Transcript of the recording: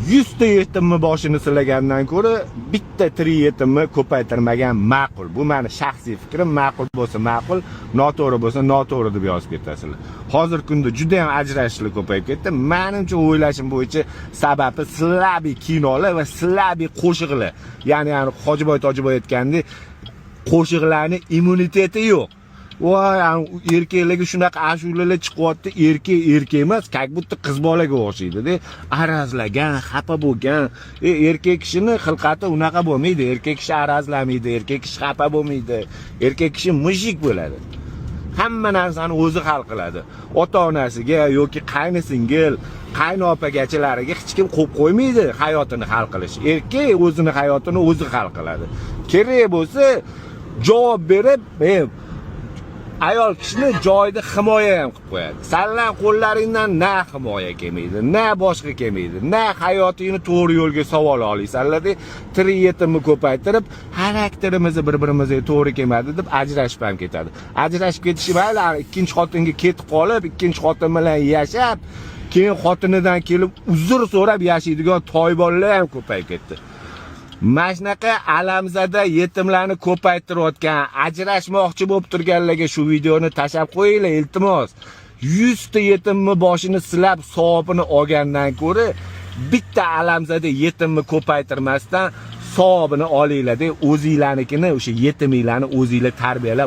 100 ta yetimni boshini silagandan ko'ra bitta tirik yetimni ko'paytirmagan ma'qul. Bu meni shaxsiy fikrim. Ma'qul bo'lsa ma'qul, noto'g'ri bo'lsa noto'g'ri deb yozib ketasizlar. Hozir kunda juda ham ajrashishlar ko'payib ketdi. Menimcha o'ylashim bo'yicha sababi silabiy kinolar va silabiy qo'shiqlar. Ya'ni Hojiboy Tojiboy aytgandek, qo'shiqlarning immuniteti yo'q. Voy, erkaklarga shunaqa ashulalar chiqyapti, erkak emas, как будто qiz bolaga o'xshaydi-da. Arazlagan, xafa bo'lgan. Erkak kishining xilqati unaqa bo'lmaydi. Erkak kishi arazlamaydi, erkak kishi xafa bo'lmaydi. Erkak kishi mujik bo'ladi. Hamma narsani o'zi hal qiladi. Ota-onasiga yoki qaynisingil, qaynopagachalariga hech kim qo'yib qo'ymaydi hayotini hal qilish. Erkak o'zining hayotini o'zi hal qiladi. Kerak bo'lsa javob berib, ayol kishini joyida himoya ham qilib qo'yadi. Sanlar qo'llaringdan na himoya kelmaydi, na boshqa kelmaydi, na hayotingni to'g'ri yo'lga savol olingsanlar-da, tirik yetimni ko'paytirib, xarakterimizni bir-birimizga to'g'ri kelmadi deb ajrashib ham ketadi. Ajrashib ketishi mayli, ikkinchi xotinga ketib qolib, ikkinchi xotin bilan yashab, keyin xotinidan kelib uzr so'rab yashaydigan toybollar ham ko'payib ketdi. Mana shunaqa alamzada yetimlarni ko'paytirayotgan, ajrashmoqchi bo'lib turganlarga shu videoni tashab qo'yinglar, iltimos. 100 ta yetimni boshini silab savobini olgandan ko'ra, bitta alamzada yetimni ko'paytirmasdan savobini olinglar-da, o'zinglarnikini, o'sha yetiminglarni o'zinglar tarbiyalab